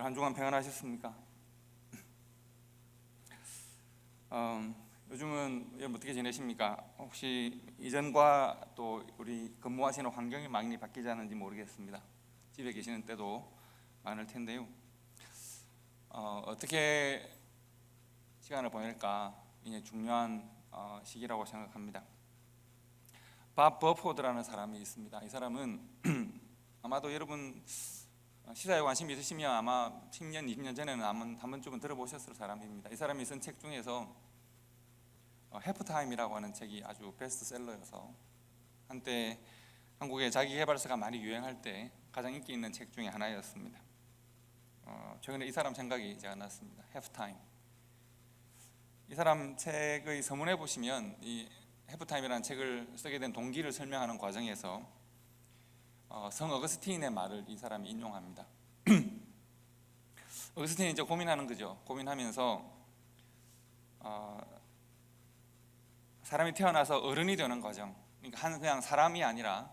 한 주간 평안하셨습니까? 요즘은 어떻게 지내십니까? 혹시 이전과 또 우리 근무하시는 환경이 많이 바뀌지 않은지 모르겠습니다. 집에 계시는 때도 많을 텐데요. 어떻게 시간을 보낼까 이제 중요한 시기라고 생각합니다. 밥 버포드라는 사람이 있습니다. 이 사람은 아마도 여러분 시사에 관심이 있으시면 아마 10년, 20년 전에는 한 번쯤은 들어보셨을 사람입니다. 이 사람이 쓴 책 중에서 해프타임이라고 하는 책이 아주 베스트셀러여서 한때 한국의 자기계발서가 많이 유행할 때 가장 인기 있는 책 중에 하나였습니다. 최근에 이 사람 생각이 제가 났습니다. 해프타임. 이 사람 책의 서문에 보시면 이 해프타임이라는 책을 쓰게 된 동기를 설명하는 과정에서 성 어거스틴의 말을 이 사람이 인용합니다. 어거스틴이 이제 고민하는 거죠. 고민하면서 사람이 태어나서 어른이 되는 과정, 그러니까 그냥 사람이 아니라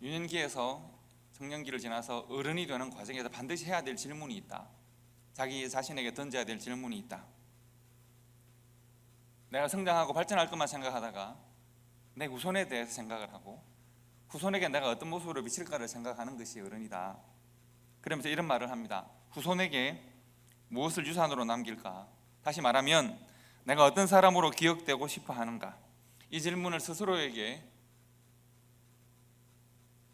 유년기에서 청년기를 지나서 어른이 되는 과정에서 반드시 해야 될 질문이 있다. 자기 자신에게 던져야 될 질문이 있다. 내가 성장하고 발전할 것만 생각하다가 내 후손에 대해서 생각을 하고 후손에게 내가 어떤 모습으로 미칠까를 생각하는 것이 어른이다. 그러면서 이런 말을 합니다. 후손에게 무엇을 유산으로 남길까? 다시 말하면 내가 어떤 사람으로 기억되고 싶어 하는가? 이 질문을 스스로에게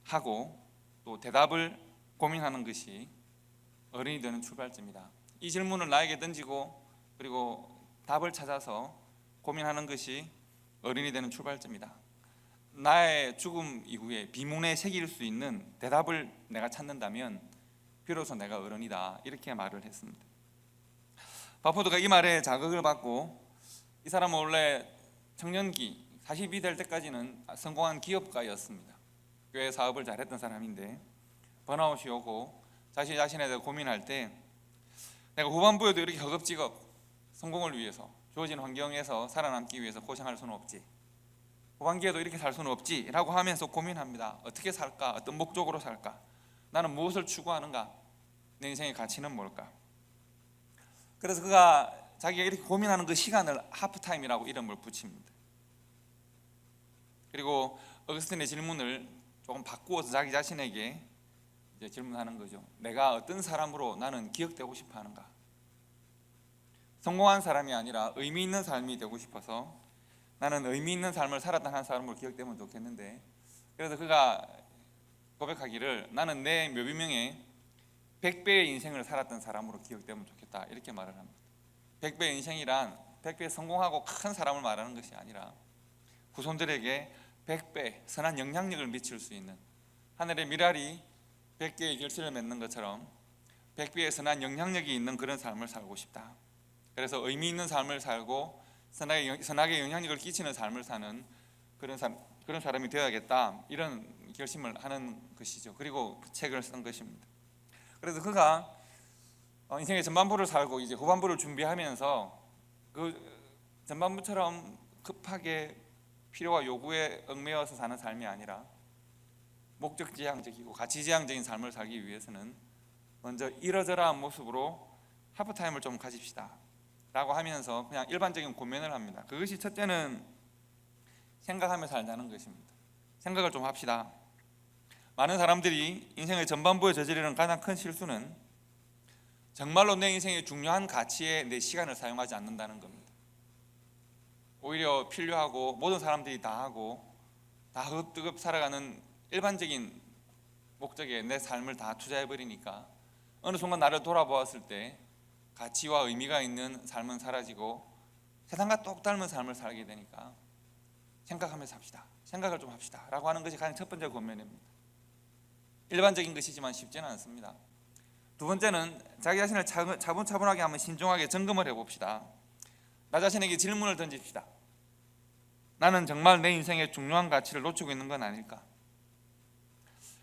하고 또 대답을 고민하는 것이 어른이 되는 출발점이다. 이 질문을 나에게 던지고 그리고 답을 찾아서 고민하는 것이 어른이 되는 출발점이다. 나의 죽음 이후에 비문에 새길 수 있는 대답을 내가 찾는다면 비로소 내가 어른이다. 이렇게 말을 했습니다. 바포드가 이 말에 자극을 받고 이 사람은 원래 청년기 40이 될 때까지는 성공한 기업가였습니다. 교회 사업을 잘했던 사람인데 번아웃이 오고 자신에 대해 고민할 때 내가 후반부에도 이렇게 허겁지겁 성공을 위해서 주어진 환경에서 살아남기 위해서 고생할 수는 없지, 후반기에도 이렇게 살 수는 없지 라고 하면서 고민합니다. 어떻게 살까? 어떤 목적으로 살까? 나는 무엇을 추구하는가? 내 인생의 가치는 뭘까? 그래서 그가 자기가 이렇게 고민하는 그 시간을 하프타임이라고 이름을 붙입니다. 그리고 어거스틴의 질문을 조금 바꾸어서 자기 자신에게 이제 질문하는 거죠. 내가 어떤 사람으로 나는 기억되고 싶어 하는가? 성공한 사람이 아니라 의미 있는 삶이 되고 싶어서 나는 의미 있는 삶을 살았던 한 사람으로 기억되면 좋겠는데, 그래서 그가 고백하기를 나는 내 묘비명에 100배의 인생을 살았던 사람으로 기억되면 좋겠다 이렇게 말을 합니다. 100배의 인생이란 100배 성공하고 큰 사람을 말하는 것이 아니라 후손들에게 100배 선한 영향력을 미칠 수 있는, 하늘의 미랄이 100개의 결실을 맺는 것처럼 100배의 선한 영향력이 있는 그런 삶을 살고 싶다. 그래서 의미 있는 삶을 살고 선하게 영향력을 끼치는 삶을 사는 그런 사람이 되어야겠다, 이런 결심을 하는 것이죠. 그리고 그 책을 쓴 것입니다. 그래서 그가 인생의 전반부를 살고 이제 후반부를 준비하면서 그 전반부처럼 급하게 필요와 요구에 얽매여서 사는 삶이 아니라 목적지향적이고 가치지향적인 삶을 살기 위해서는 먼저 이러저러한 모습으로 하프타임을 좀 가집시다 라고 하면서 그냥 일반적인 고민을 합니다. 그것이 첫째는 생각하며 살자는 것입니다. 생각을 좀 합시다. 많은 사람들이 인생의 전반부에 저지르는 가장 큰 실수는 정말로 내 인생의 중요한 가치에 내 시간을 사용하지 않는다는 겁니다. 오히려 필요하고 모든 사람들이 다 하고 다 허겁지겁 살아가는 일반적인 목적에 내 삶을 다 투자해버리니까 어느 순간 나를 돌아보았을 때 가치와 의미가 있는 삶은 사라지고 세상과 똑 닮은 삶을 살게 되니까 생각하면서 삽시다. 생각을 좀 합시다 라고 하는 것이 가장 첫 번째 권면입니다. 일반적인 것이지만 쉽지는 않습니다. 두 번째는 자기 자신을 차분차분하게 한번 신중하게 점검을 해봅시다. 나 자신에게 질문을 던집시다. 나는 정말 내 인생의 중요한 가치를 놓치고 있는 건 아닐까?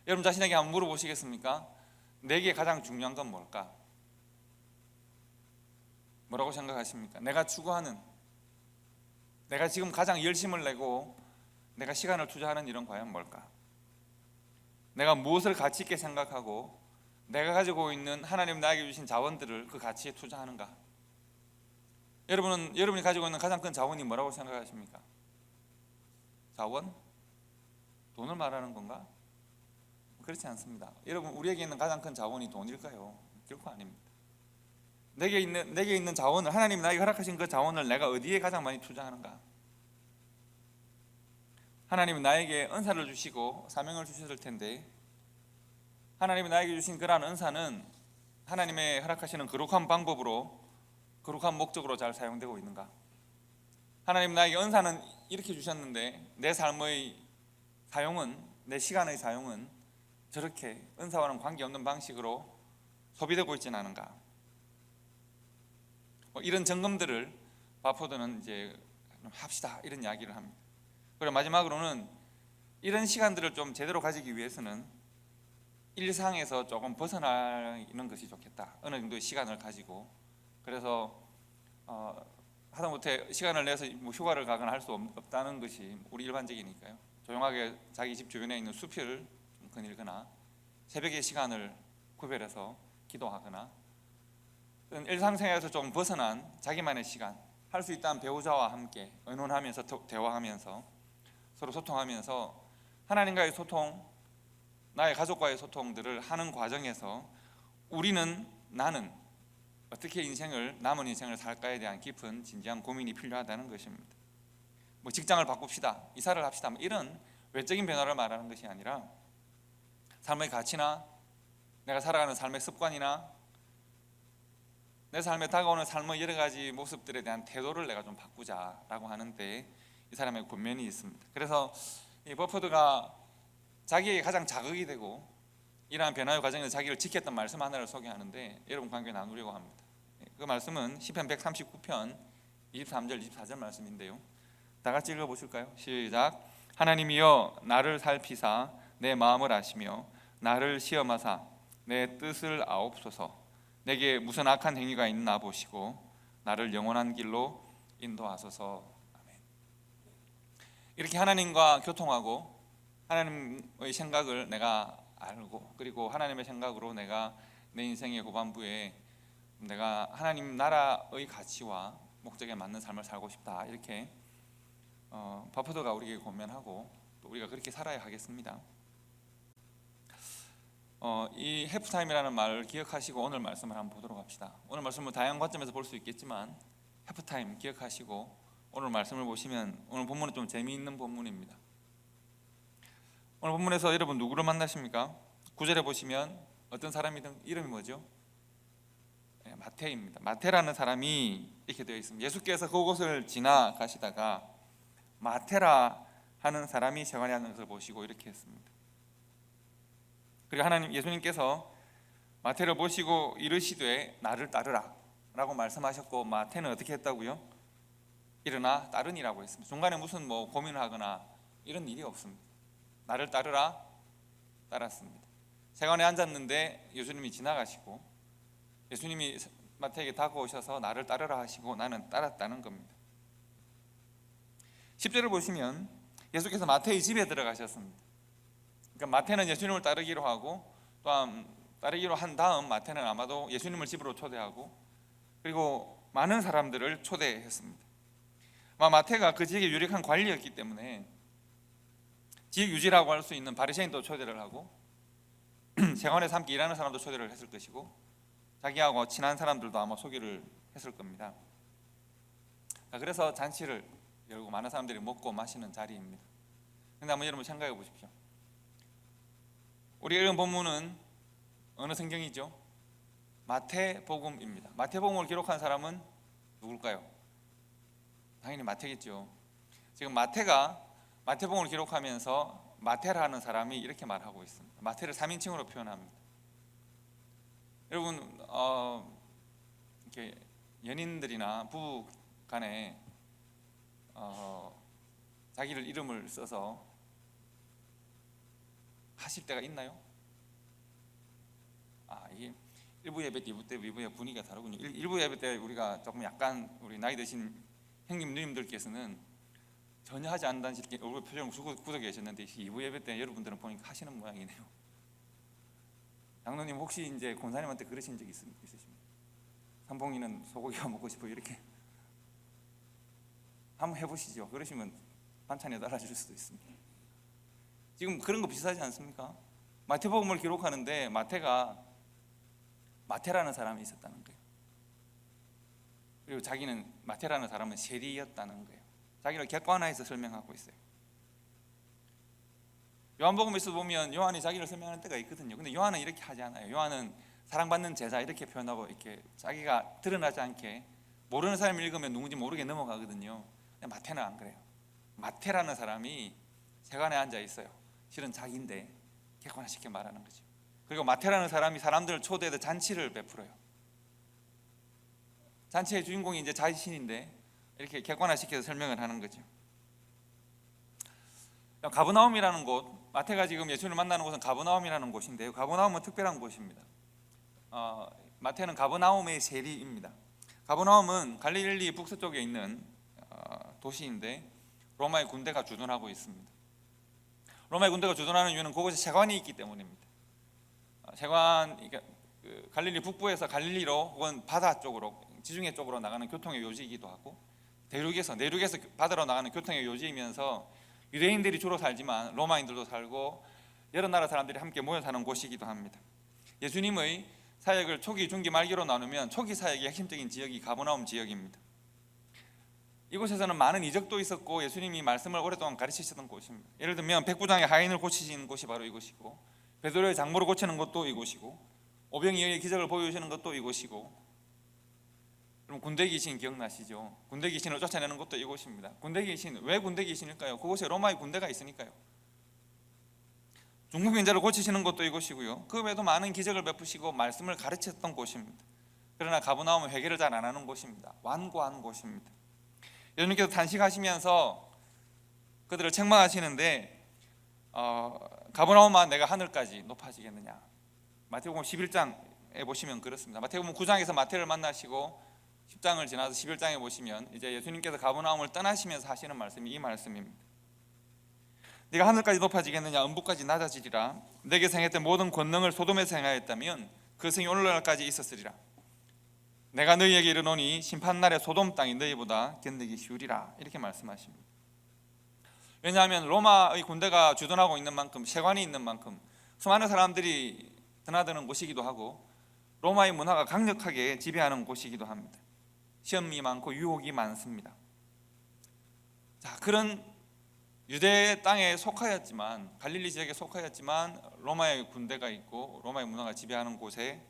여러분 자신에게 한번 물어보시겠습니까? 내게 가장 중요한 건 뭘까? 뭐라고 생각하십니까? 내가 추구하는, 내가 지금 가장 열심을 내고 내가 시간을 투자하는 일은 과연 뭘까? 내가 무엇을 가치 있게 생각하고 내가 가지고 있는 하나님 나에게 주신 자원들을 그 가치에 투자하는가? 여러분이 가지고 있는 가장 큰 자원이 뭐라고 생각하십니까? 자원? 돈을 말하는 건가? 그렇지 않습니다. 여러분, 우리에게 있는 가장 큰 자원이 돈일까요? 결코 아닙니다. 내게 있는 자원을, 하나님이 나에게 허락하신 그 자원을 내가 어디에 가장 많이 투자하는가? 하나님이 나에게 은사를 주시고 사명을 주셨을 텐데, 하나님이 나에게 주신 그러한 은사는 하나님의 허락하시는 거룩한 방법으로, 거룩한 목적으로 잘 사용되고 있는가? 하나님 나에게 은사는 이렇게 주셨는데 내 삶의 사용은, 내 시간의 사용은 저렇게 은사와는 관계없는 방식으로 소비되고 있지는 않은가? 이런 점검들을 바포드는 이제 합시다, 이런 이야기를 합니다. 그리고 마지막으로는 이런 시간들을 좀 제대로 가지기 위해서는 일상에서 조금 벗어나는 것이 좋겠다. 어느 정도의 시간을 가지고. 그래서 하다못해 시간을 내서 뭐 휴가를 가거나 할 수 없다는 것이 우리 일반적이니까요. 조용하게 자기 집 주변에 있는 숲을 거닐거나 새벽의 시간을 구별해서 기도하거나, 일상생활에서 좀 벗어난 자기만의 시간, 할 수 있다면 배우자와 함께 의논하면서 대화하면서 서로 소통하면서 하나님과의 소통, 나의 가족과의 소통들을 하는 과정에서 나는 어떻게 남은 인생을 살까에 대한 깊은 진지한 고민이 필요하다는 것입니다. 뭐 직장을 바꿉시다, 이사를 합시다, 이런 외적인 변화를 말하는 것이 아니라 삶의 가치나 내가 살아가는 삶의 습관이나 내 삶에 다가오는 삶의 여러 가지 모습들에 대한 태도를 내가 좀 바꾸자라고 하는데 이 사람의 권면이 있습니다. 그래서 이 버퍼드가 자기에게 가장 자극이 되고 이러한 변화의 과정에서 자기를 지켰던 말씀 하나를 소개하는데 여러분과 함께 나누려고 합니다. 그 말씀은 시편 139편 23절 24절 말씀인데요, 다 같이 읽어보실까요? 시작. 하나님이여 나를 살피사 내 마음을 아시며 나를 시험하사 내 뜻을 아옵소서. 내게 무슨 악한 행위가 있나 보시고 나를 영원한 길로 인도하소서. 아멘. 이렇게 하나님과 교통하고 하나님의 생각을 내가 알고, 그리고 하나님의 생각으로 내가 내 인생의 후반부에 내가 하나님 나라의 가치와 목적에 맞는 삶을 살고 싶다, 이렇게 바포더가 우리에게 권면하고 또 우리가 그렇게 살아야 하겠습니다. 이 해프타임이라는 말을 기억하시고 오늘 말씀을 한번 보도록 합시다. 오늘 말씀을 다양한 관점에서 볼 수 있겠지만 해프타임 기억하시고 오늘 말씀을 보시면, 오늘 본문은 좀 재미있는 본문입니다. 오늘 본문에서 여러분 누구를 만나십니까? 9절에 보시면 어떤 사람이든 이름이 뭐죠? 마태입니다. 마태라는 사람이 이렇게 되어 있습니다. 예수께서 그곳을 지나가시다가 마태라 하는 사람이 세관에 앉는 것을 보시고 이렇게 했습니다. 그리고 예수님께서 마태를 보시고 이르시되 나를 따르라 라고 말씀하셨고, 마태는 어떻게 했다고요? 일어나 따르니라고 했습니다. 중간에 무슨 고민을 하거나 이런 일이 없습니다. 나를 따르라, 따랐습니다. 세관에 앉았는데 예수님이 지나가시고 예수님이 마태에게 다가오셔서 나를 따르라 하시고 나는 따랐다는 겁니다. 10절을 보시면 예수께서 마태의 집에 들어가셨습니다. 그러니까 마태는 예수님을 따르기로 하고, 또한 따르기로 한 다음 마태는 아마도 예수님을 집으로 초대하고 그리고 많은 사람들을 초대했습니다. 마태가 그 지역의 유력한 관리였기 때문에 지역 유지라고 할 수 있는 바리새인도 초대를 하고 세관에서 함께 일하는 사람도 초대를 했을 것이고 자기하고 친한 사람들도 아마 소개를 했을 겁니다. 그래서 잔치를 열고 많은 사람들이 먹고 마시는 자리입니다. 그런데 한번 여러분 생각해 보십시오. 우리가 읽은 본문은 어느 성경이죠? 마태복음입니다. 마태복음을 기록한 사람은 누굴까요? 당연히 마태겠죠. 지금 마태가 마태복음을 기록하면서 마태라는 사람이 이렇게 말하고 있습니다. 마태를 3인칭으로 표현합니다. 여러분 이렇게 연인들이나 부부 간에 자기를 이름을 써서 하실 때가 있나요? 이게 1부 예배 때 2부 때 위부의 분위기가 다르군요. 1부 예배 때 우리가 조금 약간 우리 나이 드신 형님 누님들께서는 전혀 하지 않는다는 식의 얼굴 표정을 굳어 계셨는데 2부 예배 때 여러분들은 보니까 하시는 모양이네요. 장로님 혹시 이제 권사님한테 그러신 적 있으십니까? 삼봉이는 소고기가 먹고 싶어 이렇게 한번 해보시죠. 그러시면 반찬에 달아줄 수도 있습니다. 지금 그런 거 비슷하지 않습니까? 마태복음을 기록하는데 마태라는 사람이 있었다는 거예요. 그리고 자기는 마태라는 사람은 세리였다는 거예요. 자기를 객관화해서 설명하고 있어요. 요한복음에서 보면 요한이 자기를 설명하는 때가 있거든요. 근데 요한은 이렇게 하지 않아요. 요한은 사랑받는 제자 이렇게 표현하고 이렇게 자기가 드러나지 않게 모르는 사람이 읽으면 누군지 모르게 넘어가거든요. 근데 마태는 안 그래요. 마태라는 사람이 세관에 앉아 있어요. 실은 자기인데 객관화시켜 말하는 거죠. 그리고 마태라는 사람이 사람들을 초대해서 잔치를 베풀어요. 잔치의 주인공이 이제 자신인데 이렇게 객관화시켜서 설명을 하는 거죠. 가버나움이라는 곳, 마태가 지금 예수님을 만나는 곳은 가버나움이라는 곳인데요. 가버나움은 특별한 곳입니다. 마태는 가버나움의 세리입니다. 가버나움은 갈릴리 북서쪽에 있는 도시인데 로마의 군대가 주둔하고 있습니다. 로마의 군대가 주둔하는 이유는 그곳에 세관이 있기 때문입니다. 갈릴리 북부에서 갈릴리로 혹은 바다 쪽으로, 지중해 쪽으로 나가는 교통의 요지이기도 하고, 내륙에서 바다로 나가는 교통의 요지이면서 유대인들이 주로 살지만 로마인들도 살고 여러 나라 사람들이 함께 모여 사는 곳이기도 합니다. 예수님의 사역을 초기, 중기, 말기로 나누면 초기 사역의 핵심적인 지역이 가버나움 지역입니다. 이곳에서는 많은 이적도 있었고 예수님이 말씀을 오랫동안 가르치셨던 곳입니다. 예를 들면 백부장의 하인을 고치시는 곳이 바로 이곳이고, 베드로의 장모를 고치는 것도 이곳이고, 오병이어의 기적을 보여주시는 것도 이곳이고, 그럼 군대 귀신 기억나시죠? 군대 귀신을 쫓아내는 것도 이곳입니다. 군대 귀신, 왜 군대 귀신일까요? 그곳에 로마의 군대가 있으니까요. 중풍병자를 고치시는 것도 이곳이고요. 그 외에도 많은 기적을 베푸시고 말씀을 가르쳤던 곳입니다. 그러나 가버나움은 회개를 잘 안 하는 곳입니다. 완고한 곳입니다. 예수님께서 탄식하시면서 그들을 책망하시는데 가버나움아 내가 하늘까지 높아지겠느냐. 마태복음 11장에 보시면 그렇습니다. 마태복음 9장에서 마태를 만나시고 10장을 지나서 11장에 보시면 이제 예수님께서 가버나움을 떠나시면서 하시는 말씀이 이 말씀입니다. 네가 하늘까지 높아지겠느냐, 음부까지 낮아지리라. 내게 행했던 모든 권능을 소돔에서 행하였다면 그 성이 오늘날까지 있었으리라. 내가 너희에게 이르노니 심판날에 소돔 땅이 너희보다 견디기 쉬우리라. 이렇게 말씀하십니다. 왜냐하면 로마의 군대가 주둔하고 있는 만큼, 세관이 있는 만큼 수많은 사람들이 드나드는 곳이기도 하고 로마의 문화가 강력하게 지배하는 곳이기도 합니다. 시험이 많고 유혹이 많습니다. 자, 그런 유대 땅에 속하였지만, 갈릴리 지역에 속하였지만 로마의 군대가 있고 로마의 문화가 지배하는 곳에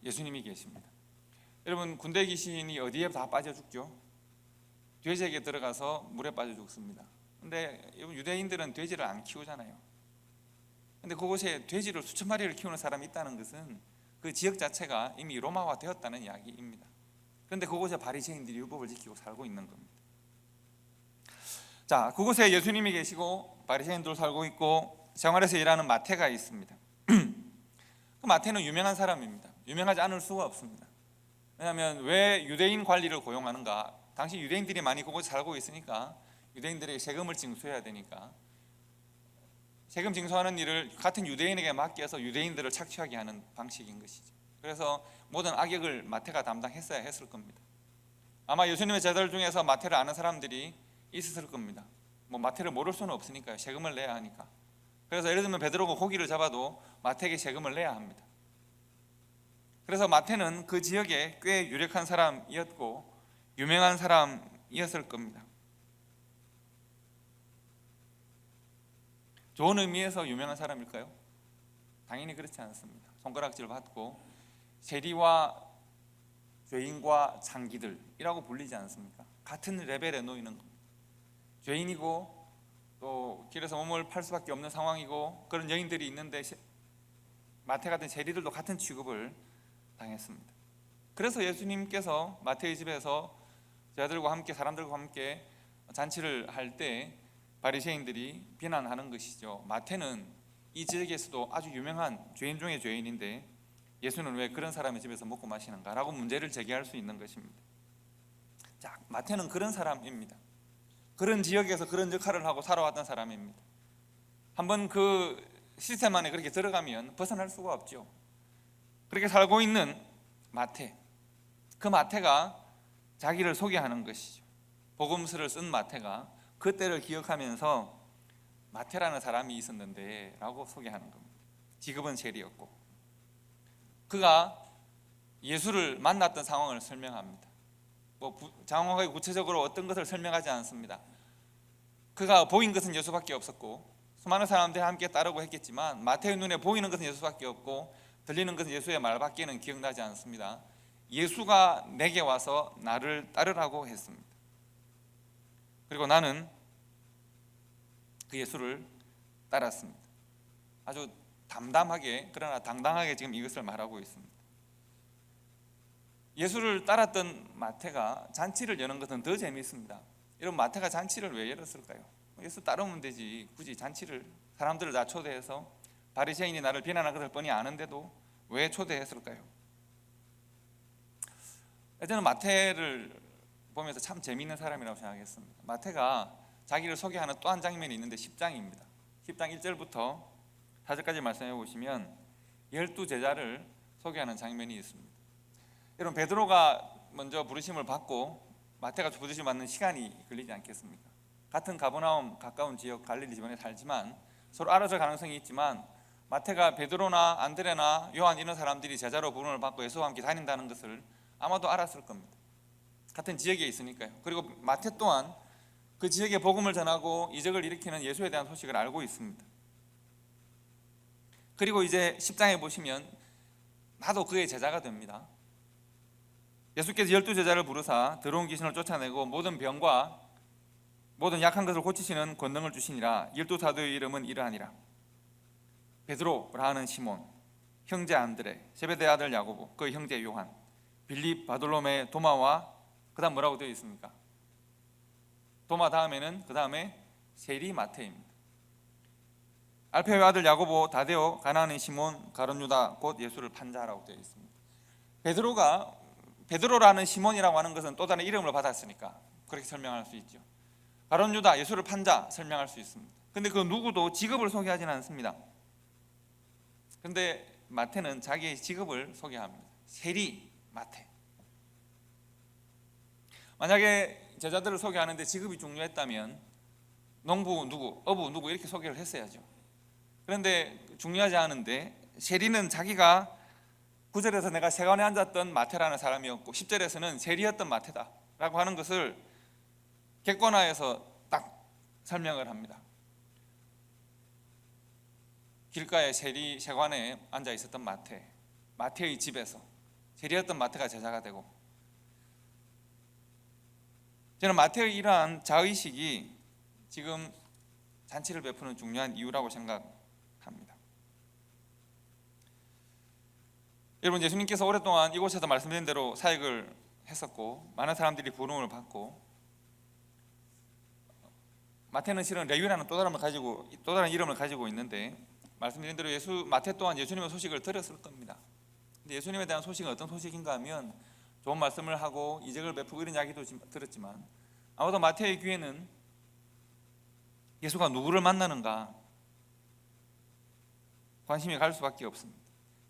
예수님이 계십니다. 여러분, 군대 귀신이 어디에 다 빠져 죽죠? 돼지에게 들어가서 물에 빠져 죽습니다. 근데 유대인들은 돼지를 안 키우잖아요. 근데 그곳에 돼지를 수천 마리를 키우는 사람이 있다는 것은 그 지역 자체가 이미 로마화 되었다는 이야기입니다. 그런데 그곳에 바리새인들이 율법을 지키고 살고 있는 겁니다. 자, 그곳에 예수님이 계시고 바리새인들 살고 있고 생활에서 일하는 마태가 있습니다. 그 마태는 유명한 사람입니다. 유명하지 않을 수가 없습니다. 왜냐하면 왜 유대인 관리를 고용하는가? 당시 유대인들이 많이 그곳에 살고 있으니까 유대인들에게 세금을 징수해야 되니까 세금 징수하는 일을 같은 유대인에게 맡겨서 유대인들을 착취하게 하는 방식인 것이죠. 그래서 모든 악역을 마태가 담당했어야 했을 겁니다. 아마 예수님의 제자들 중에서 마태를 아는 사람들이 있었을 겁니다. 뭐 마태를 모를 수는 없으니까요. 세금을 내야 하니까. 그래서 예를 들면 베드로가 고기를 잡아도 마태에게 세금을 내야 합니다. 그래서 마태는 그 지역에 꽤 유력한 사람이었고 유명한 사람이었을 겁니다. 좋은 의미에서 유명한 사람일까요? 당연히 그렇지 않습니다. 손가락질 받고 세리와 죄인과 창기들이라고 불리지 않습니까? 같은 레벨에 놓이는 겁니다. 죄인이고 또 길에서 몸을 팔 수밖에 없는 상황이고 그런 여인들이 있는데 마태 같은 세리들도 같은 취급을 당했습니다. 그래서 예수님께서 마태의 집에서 제자들과 함께 사람들과 함께 잔치를 할 때 바리새인들이 비난하는 것이죠. 마태는 이 지역에서도 아주 유명한 죄인 중의 죄인인데 예수는 왜 그런 사람의 집에서 먹고 마시는가라고 문제를 제기할 수 있는 것입니다. 자, 마태는 그런 사람입니다. 그런 지역에서 그런 역할을 하고 살아왔던 사람입니다. 한번 그 시스템 안에 그렇게 들어가면 벗어날 수가 없죠. 그렇게 살고 있는 마태, 그 마태가 자기를 소개하는 것이죠. 복음서를 쓴 마태가 그때를 기억하면서 마태라는 사람이 있었는데 라고 소개하는 겁니다. 직업은 세리였고, 그가 예수를 만났던 상황을 설명합니다. 장황하게 구체적으로 어떤 것을 설명하지 않습니다. 그가 보인 것은 예수밖에 없었고 수많은 사람들이 함께 따르고 했겠지만 마태의 눈에 보이는 것은 예수밖에 없고 들리는 것은 예수의 말밖에는 기억나지 않습니다. 예수가 내게 와서 나를 따르라고 했습니다. 그리고 나는 그 예수를 따랐습니다. 아주 담담하게 그러나 당당하게 지금 이것을 말하고 있습니다. 예수를 따랐던 마태가 잔치를 여는 것은 더 재미있습니다. 여러분, 마태가 잔치를 왜 열었을까요? 예수 따르면 되지, 굳이 잔치를 사람들을 다 초대해서 바리새인이 나를 비난한 것을 뻔히 아는데도 왜 초대했을까요? 저는 마태를 보면서 참 재미있는 사람이라고 생각했습니다. 마태가 자기를 소개하는 또 한 장면이 있는데 10장입니다. 10장 1절부터 4절까지 말씀해 보시면 12제자를 소개하는 장면이 있습니다. 여러분, 베드로가 먼저 부르심을 받고 마태가 부르심을 받는 시간이 걸리지 않겠습니까? 같은 가버나움 가까운 지역 갈릴리 지방에 살지만 서로 알아설 가능성이 있지만 마태가 베드로나 안드레나 요한 이런 사람들이 제자로 부름을 받고 예수와 함께 다닌다는 것을 아마도 알았을 겁니다. 같은 지역에 있으니까요. 그리고 마태 또한 그 지역에 복음을 전하고 이적을 일으키는 예수에 대한 소식을 알고 있습니다. 그리고 이제 10장에 보시면 나도 그의 제자가 됩니다. 예수께서 12제자를 부르사 더러운 귀신을 쫓아내고 모든 병과 모든 약한 것을 고치시는 권능을 주시니라. 12사도의 이름은 이러하니라: 베드로라 하는 시몬, 형제 안드레, 세베대 아들 야고보, 그 형제 요한, 빌립, 바돌로메, 도마와 그 다음 뭐라고 되어 있습니까? 도마 다음에는 그 다음에 세리 마태입니다. 알페오의 아들 야고보, 다데오, 가나안의 시몬, 가룟 유다, 곧 예수를 판 자라고 되어 있습니다. 베드로라는 시몬이라고 하는 것은 또 다른 이름을 받았으니까 그렇게 설명할 수 있죠. 가룟 유다, 예수를 판 자 설명할 수 있습니다. 근데 그 누구도 직업을 소개하지는 않습니다. 근데 마태는 자기의 직업을 소개합니다. 세리 마태. 만약에 제자들을 소개하는데 직업이 중요했다면 농부 누구, 어부 누구 이렇게 소개를 했어야죠. 그런데 중요하지 않은데 세리는 자기가 9절에서 내가 세관에 앉았던 마태라는 사람이었고 10절에서는 세리였던 마태다라고 하는 것을 객관화해서 딱 설명을 합니다. 길가에 세관에 앉아 있었던 마태의 집에서 세리였던 마태가 제자가 되고, 저는 마태의 이러한 자의식이 지금 잔치를 베푸는 중요한 이유라고 생각합니다. 여러분, 예수님께서 오랫동안 이곳에서 말씀드린 대로 사역을 했었고 많은 사람들이 부름을 받고, 마태는 실은 레위라는 또 다른 이름을 가지고 있는데 말씀드린 대로 마태 또한 예수님의 소식을 들었을 겁니다. 근데 예수님에 대한 소식은 어떤 소식인가 하면 좋은 말씀을 하고 이적을 베푸고 이런 이야기도 들었지만 아마도 마태의 귀에는 예수가 누구를 만나는가 관심이 갈 수밖에 없습니다.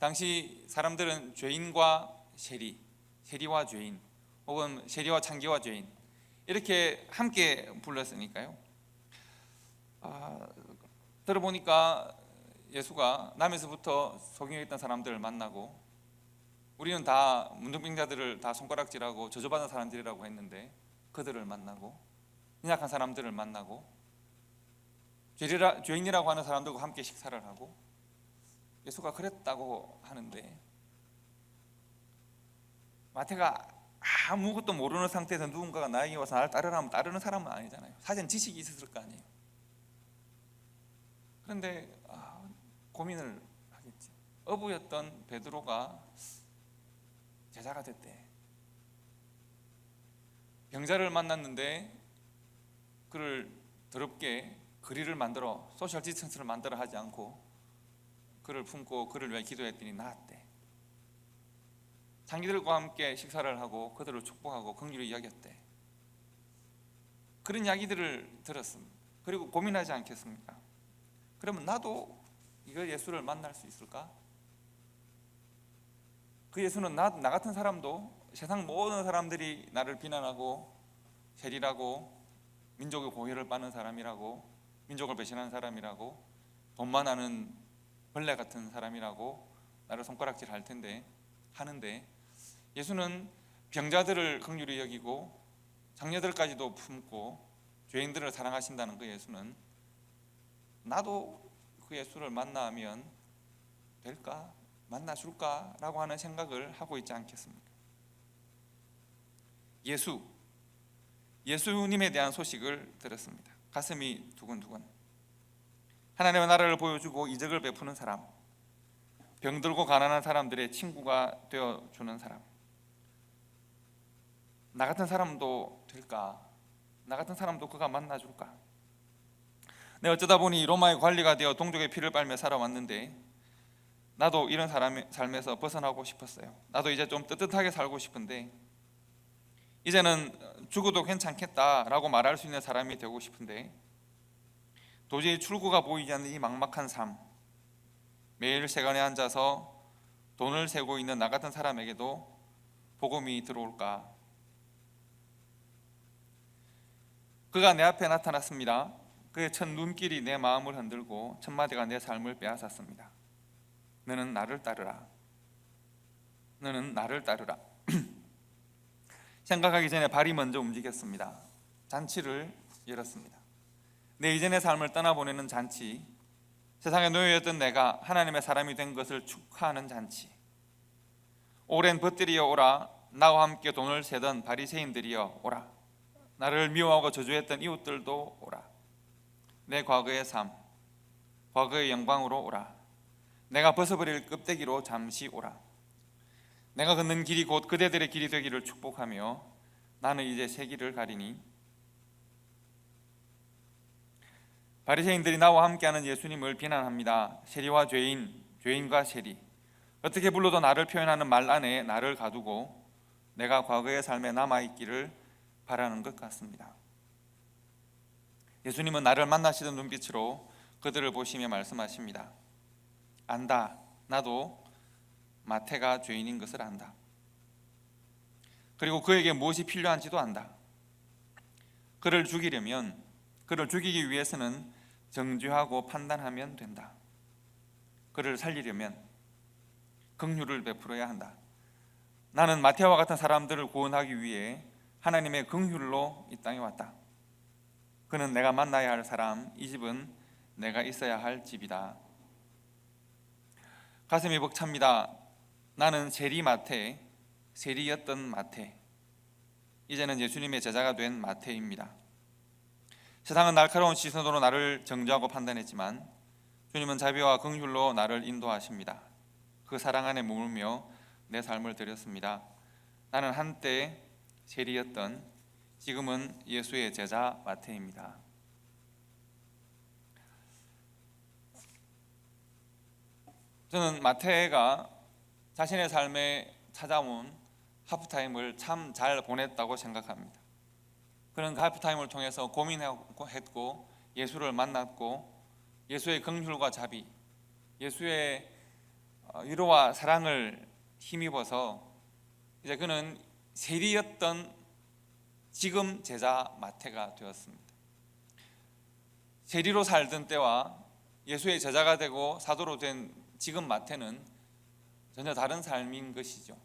당시 사람들은 죄인과 세리와 죄인, 혹은 세리와 창기와 죄인 이렇게 함께 불렀으니까요. 들어보니까 예수가 남에서부터 소경했던 사람들을 만나고 우리는 다 문둥병자들을 다 손가락질하고 저주받은 사람들이라고 했는데 그들을 만나고 연약한 사람들을 만나고 죄인이라고 하는 사람들과 함께 식사를 하고 예수가 그랬다고 하는데, 마태가 아무것도 모르는 상태에서 누군가가 나에게 와서 나를 따르라면 따르는 사람은 아니잖아요. 사실은 지식이 있었을 거 아니에요. 그런데 고민을 하겠지. 어부였던 베드로가 제자가 됐대. 병자를 만났는데 그를 더럽게 거리를 만들어 소셜 디스턴스를 만들어 하지 않고 그를 품고 그를 위해 기도했더니 나았대. 장기들과 함께 식사를 하고 그들을 축복하고 긍휼히 여겼대. 그런 이야기들을 들었습니다. 그리고 고민하지 않겠습니까? 그러면 나도 이거 예수를 만날 수 있을까? 그 예수는 나 같은 사람도, 세상 모든 사람들이 나를 비난하고 세리라고, 민족의 고혈을 빠는 사람이라고, 민족을 배신하는 사람이라고, 돈만 아는 벌레 같은 사람이라고 나를 손가락질 할 텐데 하는데, 예수는 병자들을 긍휼히 여기고 장녀들까지도 품고 죄인들을 사랑하신다는 그 예수는, 나도 그 예수를 만나면 될까? 만나줄까? 라고 하는 생각을 하고 있지 않겠습니까? 예수님에 대한 소식을 들었습니다. 가슴이 두근두근. 하나님의 나라를 보여주고 이적을 베푸는 사람, 병들고 가난한 사람들의 친구가 되어주는 사람, 나 같은 사람도 될까? 나 같은 사람도 그가 만나줄까? 내 어쩌다 보니 로마의 관리가 되어 동족의 피를 빨며 살아왔는데, 나도 이런 사람의 삶에서 벗어나고 싶었어요. 나도 이제 좀 뜨뜻하게 살고 싶은데, 이제는 죽어도 괜찮겠다라고 말할 수 있는 사람이 되고 싶은데, 도저히 출구가 보이지 않는 이 막막한 삶, 매일 세간에 앉아서 돈을 세고 있는 나 같은 사람에게도 복음이 들어올까? 그가 내 앞에 나타났습니다. 그의 첫 눈길이 내 마음을 흔들고 첫 마디가 내 삶을 빼앗았습니다. 너는 나를 따르라. 너는 나를 따르라. 생각하기 전에 발이 먼저 움직였습니다. 잔치를 열었습니다. 내 이전의 삶을 떠나보내는 잔치, 세상의 노예였던 내가 하나님의 사람이 된 것을 축하하는 잔치. 오랜 벗들이여 오라. 나와 함께 돈을 세던 바리새인들이여 오라. 나를 미워하고 저주했던 이웃들도 오라. 내 과거의 삶, 과거의 영광으로 오라. 내가 벗어버릴 껍데기로 잠시 오라. 내가 걷는 길이 곧 그대들의 길이 되기를 축복하며 나는 이제 새 길을 가리니. 바리새인들이 나와 함께하는 예수님을 비난합니다. 세리와 죄인, 죄인과 세리, 어떻게 불러도 나를 표현하는 말 안에 나를 가두고 내가 과거의 삶에 남아있기를 바라는 것 같습니다. 예수님은 나를 만나시던 눈빛으로 그들을 보시며 말씀하십니다. 안다. 나도 마태가 죄인인 것을 안다. 그리고 그에게 무엇이 필요한지도 안다. 그를 죽이기 위해서는 정죄하고 판단하면 된다. 그를 살리려면 긍휼을 베풀어야 한다. 나는 마태와 같은 사람들을 구원하기 위해 하나님의 긍휼로 이 땅에 왔다. 그는 내가 만나야 할 사람, 이 집은 내가 있어야 할 집이다. 가슴이 벅찹니다. 나는 세리 마태, 세리였던 마태, 이제는 예수님의 제자가 된 마태입니다. 세상은 날카로운 시선으로 나를 정죄하고 판단했지만 주님은 자비와 긍휼로 나를 인도하십니다. 그 사랑 안에 머물며 내 삶을 드렸습니다. 나는 한때 세리였던, 지금은 예수의 제자 마태입니다. 저는 마태가 자신의 삶에 찾아온 하프타임을 참 잘 보냈다고 생각합니다. 그는 그 하프타임을 통해서 고민했고 예수를 만났고 예수의 긍휼과 자비, 예수의 위로와 사랑을 힘입어서 이제 그는 세리였던 지금 제자 마태가 되었습니다. 세리로 살던 때와 예수의 제자가 되고 사도로 된 지금 마태는 전혀 다른 삶인 것이죠.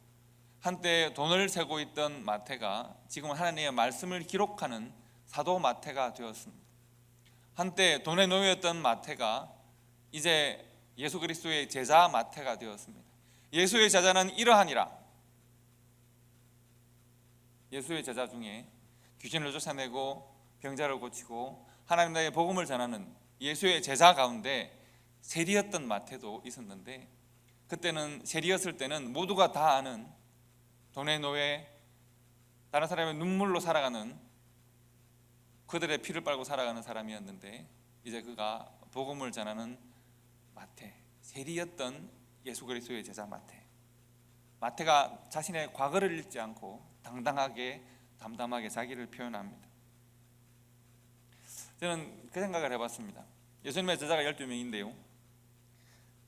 한때 돈을 세고 있던 마태가 지금은 하나님의 말씀을 기록하는 사도 마태가 되었습니다. 한때 돈의 노예였던 마태가 이제 예수 그리스도의 제자 마태가 되었습니다. 예수의 제자는 이러하니라. 예수의 제자 중에 귀신을 쫓아내고 병자를 고치고 하나님 나라의 복음을 전하는 예수의 제자 가운데 세리였던 마태도 있었는데, 그때는 세리였을 때는 모두가 다 아는 돈의 노예, 다른 사람의 눈물로 살아가는, 그들의 피를 빨고 살아가는 사람이었는데, 이제 그가 복음을 전하는 마태, 세리였던 예수 그리스도의 제자 마태. 마태가 자신의 과거를 잃지 않고 당당하게 담담하게 자기를 표현합니다. 저는 그 생각을 해봤습니다. 예수님의 제자가 12명인데요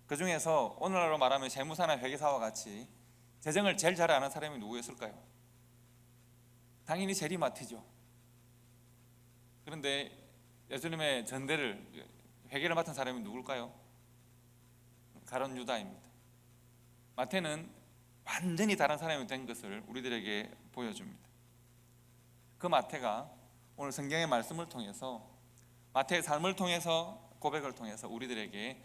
그 중에서 오늘날로 말하면 세무사나 회계사와 같이 재정을 제일 잘 아는 사람이 누구였을까요? 당연히 세리마트죠. 그런데 예수님의 전대를 회계를 맡은 사람이 누굴까요? 가룟 유다입니다. 마태는 완전히 다른 사람이 된 것을 우리들에게 보여줍니다. 그 마태가 오늘 성경의 말씀을 통해서, 마태의 삶을 통해서, 고백을 통해서 우리들에게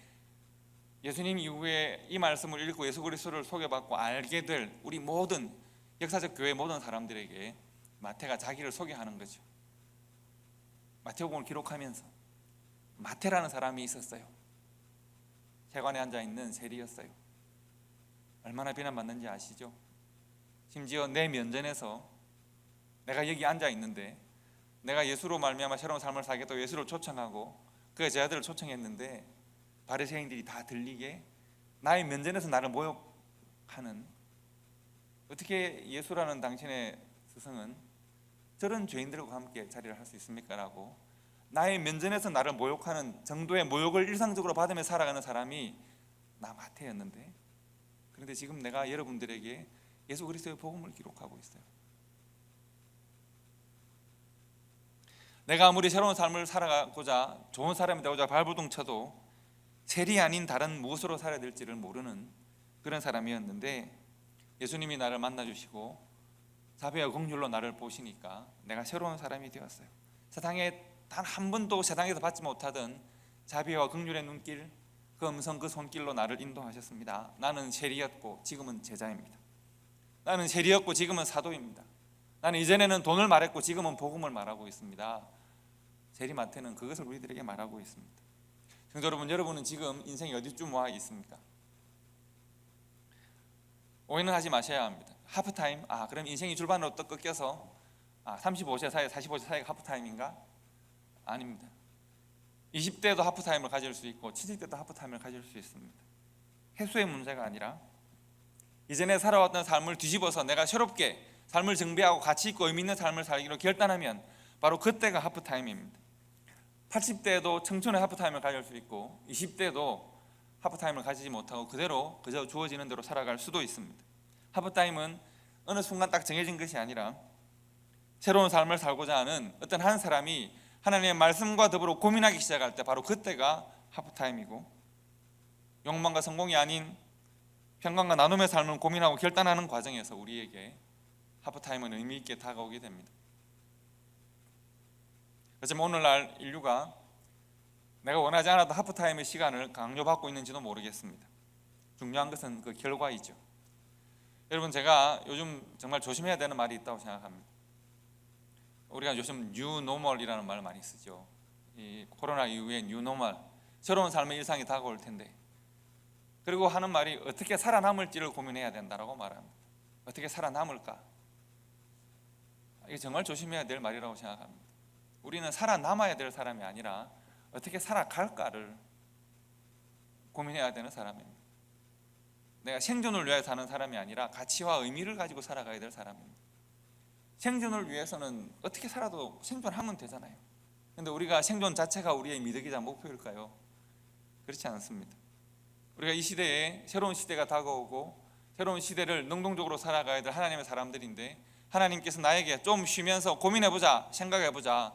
예수님 이후에 이 말씀을 읽고 예수 그리스도를 소개받고 알게 될 우리 모든 역사적 교회 모든 사람들에게 마태가 자기를 소개하는 거죠. 마태복음을 기록하면서 마태라는 사람이 있었어요. 세관에 앉아있는 세리였어요. 얼마나 비난받는지 아시죠? 심지어 내 면전에서 내가 여기 앉아있는데 내가 예수로 말미암아 새로운 삶을 살겠다고 예수를 초청하고 그의 제자들을 초청했는데 바리새인들이 다 들리게 나의 면전에서 나를 모욕하는, 어떻게 예수라는 당신의 스승은 저런 죄인들과 함께 자리를 할 수 있습니까? 라고 나의 면전에서 나를 모욕하는 정도의 모욕을 일상적으로 받으며 살아가는 사람이 나 마태였는데, 그런데 지금 내가 여러분들에게 예수 그리스도의 복음을 기록하고 있어요. 내가 아무리 새로운 삶을 살아가고자 좋은 사람이 되고자 발버둥 쳐도 세리 아닌 다른 무엇으로 살아야 될지를 모르는 그런 사람이었는데, 예수님이 나를 만나주시고 자비와 긍휼로 나를 보시니까 내가 새로운 사람이 되었어요. 세상에 단 한 번도 세상에서 받지 못하던 자비와 긍휼의 눈길, 그 음성, 그 손길로 나를 인도하셨습니다. 나는 세리였고 지금은 제자입니다. 나는 세리였고 지금은 사도입니다. 나는 이전에는 돈을 말했고 지금은 복음을 말하고 있습니다. 세리 마태는 그것을 우리들에게 말하고 있습니다. 성도 여러분, 여러분은 지금 인생이 어디쯤 와 있습니까? 오해는 하지 마셔야 합니다. 하프타임? 그럼 인생이 줄반으로 또 꺾여서 35세 사이, 45세 사이가 하프타임인가? 아닙니다. 20대도 하프타임을 가질 수 있고 70대도 하프타임을 가질 수 있습니다. 횟수의 문제가 아니라 이전에 살아왔던 삶을 뒤집어서 내가 새롭게 삶을 정비하고 가치 있고 의미 있는 삶을 살기로 결단하면 바로 그때가 하프타임입니다. 80대에도 청춘의 하프타임을 가질 수 있고 20대도 하프타임을 가지지 못하고 그대로 그저 주어지는 대로 살아갈 수도 있습니다. 하프타임은 어느 순간 딱 정해진 것이 아니라 새로운 삶을 살고자 하는 어떤 한 사람이 하나님의 말씀과 더불어 고민하기 시작할 때 바로 그때가 하프타임이고, 욕망과 성공이 아닌 평강과 나눔의 삶을 고민하고 결단하는 과정에서 우리에게 하프타임은 의미 있게 다가오게 됩니다. 그렇지만 오늘날 인류가 내가 원하지 않아도 하프타임의 시간을 강요받고 있는지도 모르겠습니다. 중요한 것은 그 결과이죠. 여러분, 제가 요즘 정말 조심해야 되는 말이 있다고 생각합니다. 우리가 요즘 뉴노멀이라는 말을 많이 쓰죠. 이 코로나 이후에 뉴노멀, 새로운 삶의 일상이 다가올 텐데, 그리고 하는 말이 어떻게 살아남을지를 고민해야 된다고 말합니다. 어떻게 살아남을까? 이게 정말 조심해야 될 말이라고 생각합니다. 우리는 살아남아야 될 사람이 아니라 어떻게 살아갈까를 고민해야 되는 사람입니다. 내가 생존을 위해 사는 사람이 아니라 가치와 의미를 가지고 살아가야 될 사람입니다. 생존을 위해서는 어떻게 살아도 생존하면 되잖아요. 그런데 우리가 생존 자체가 우리의 미덕이자 목표일까요? 그렇지 않습니다. 우리가 이 시대에 새로운 시대가 다가오고 새로운 시대를 능동적으로 살아가야 될 하나님의 사람들인데, 하나님께서 나에게 좀 쉬면서 고민해보자, 생각해보자,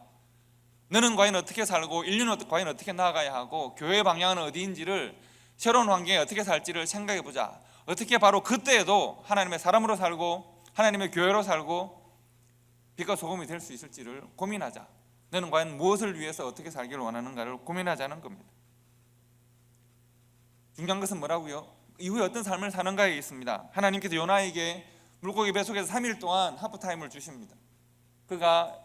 너는 과연 어떻게 살고 인류는 과연 어떻게 나아가야 하고 교회의 방향은 어디인지를, 새로운 환경에 어떻게 살지를 생각해보자. 어떻게 바로 그때에도 하나님의 사람으로 살고 하나님의 교회로 살고 빛과 소금이 될 수 있을지를 고민하자. 너는 과연 무엇을 위해서 어떻게 살기를 원하는가를 고민하자는 겁니다. 중요한 것은 뭐라고요? 이후에 어떤 삶을 사는가에 있습니다. 하나님께서 요나에게 물고기 뱃속에서 3일 동안 하프타임을 주십니다. 그가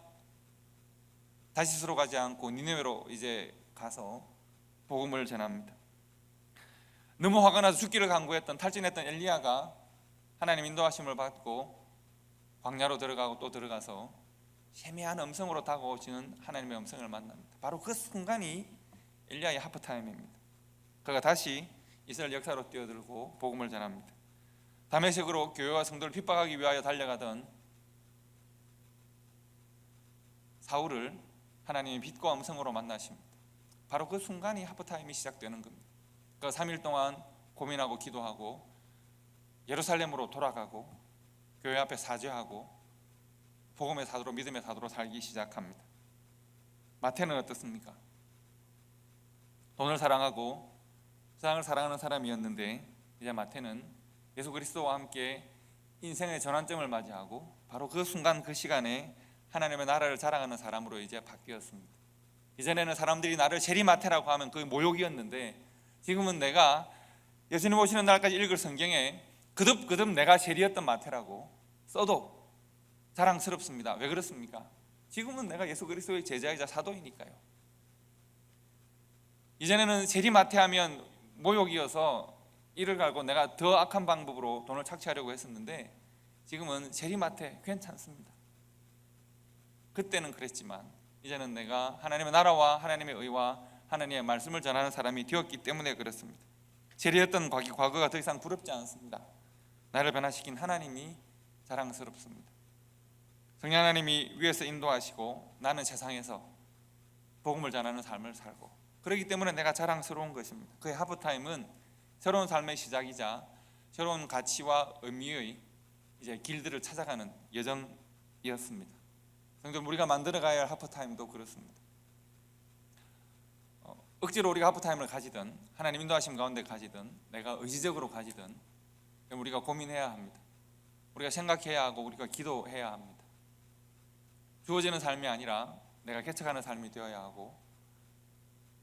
다시스로 가지 않고 니네웨로 이제 가서 복음을 전합니다. 너무 화가 나서 죽기를 간구했던, 탈진했던 엘리야가 하나님 인도하심을 받고 광야로 들어가고 또 들어가서 세미한 음성으로 다가오시는 하나님의 음성을 만납니다. 바로 그 순간이 엘리야의 하프타임입니다. 그가 다시 이스라엘 역사로 뛰어들고 복음을 전합니다. 다메섹으로 교회와 성도를 핍박하기 위하여 달려가던 사울을 하나님의 빛과 음성으로 만나십니다. 바로 그 순간이 하프타임이 시작되는 겁니다. 그 3일 동안 고민하고 기도하고 예루살렘으로 돌아가고 교회 앞에 사죄하고 복음의 사도로 믿음의 사도로 살기 시작합니다. 마태는 어떻습니까? 돈을 사랑하고 세상을 사랑하는 사람이었는데 이제 마태는 예수 그리스도와 함께 인생의 전환점을 맞이하고 바로 그 순간 그 시간에 하나님의 나라를 자랑하는 사람으로 이제 바뀌었습니다. 이전에는 사람들이 나를 세리마태라고 하면 그게 모욕이었는데 지금은 내가 예수님 오시는 날까지 읽을 성경에 그듭그듭 내가 세리였던 마태라고 써도 자랑스럽습니다. 왜 그렇습니까? 지금은 내가 예수 그리스도의 제자이자 사도이니까요. 이전에는 세리마태 하면 모욕이어서 이를 갈고 내가 더 악한 방법으로 돈을 착취하려고 했었는데 지금은 세리마태 괜찮습니다. 그때는 그랬지만 이제는 내가 하나님의 나라와 하나님의 의와 하나님의 말씀을 전하는 사람이 되었기 때문에 그렇습니다. 세리였던 과거가 더 이상 부럽지 않습니다. 나를 변화시킨 하나님이 자랑스럽습니다. 성령 하나님이 위에서 인도하시고 나는 세상에서 복음을 전하는 삶을 살고 그렇기 때문에 내가 자랑스러운 것입니다. 그의 하프타임은 새로운 삶의 시작이자 새로운 가치와 의미의 이제 길들을 찾아가는 여정이었습니다. 성도 우리가 만들어가야 할 하프타임도 그렇습니다. 억지로 우리가 하프타임을 가지든 하나님 인도하심 가운데 가지든 내가 의지적으로 가지든 우리가 고민해야 합니다. 우리가 생각해야 하고 우리가 기도해야 합니다. 주어지는 삶이 아니라 내가 개척하는 삶이 되어야 하고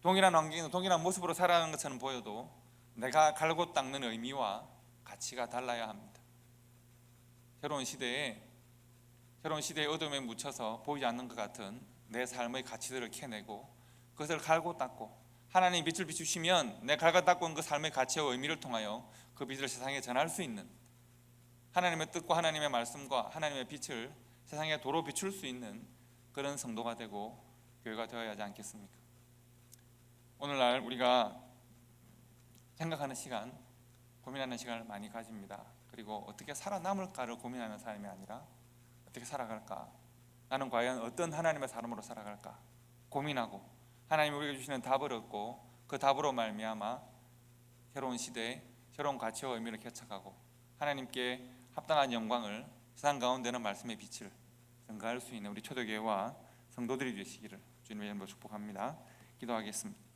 동일한 환경에서 동일한 모습으로 살아가는 것처럼 보여도 내가 갈고 닦는 의미와 가치가 달라야 합니다. 새로운 시대의 어둠에 묻혀서 보이지 않는 것 같은 내 삶의 가치들을 캐내고 그것을 갈고 닦고 하나님이 빛을 비추시면 내 갈고 닦고 온 그 삶의 가치와 의미를 통하여 그 빛을 세상에 전할 수 있는 하나님의 뜻과 하나님의 말씀과 하나님의 빛을 세상에 도로 비출 수 있는 그런 성도가 되고 교회가 되어야 하지 않겠습니까? 오늘날 우리가 생각하는 시간, 고민하는 시간을 많이 가집니다. 그리고 어떻게 살아남을까를 고민하는 사람이 아니라 어떻게 살아갈까? 나는 과연 어떤 하나님의 사람으로 살아갈까? 고민하고 하나님이 우리에게 주시는 답을 얻고 그 답으로 말미암아 새로운 시대에 새로운 가치와 의미를 개척하고 하나님께 합당한 영광을 세상 가운데는 말씀의 빛을 전가할 수 있는 우리 초대교회와 성도들이 되시기를 주님의 이름으로 축복합니다. 기도하겠습니다.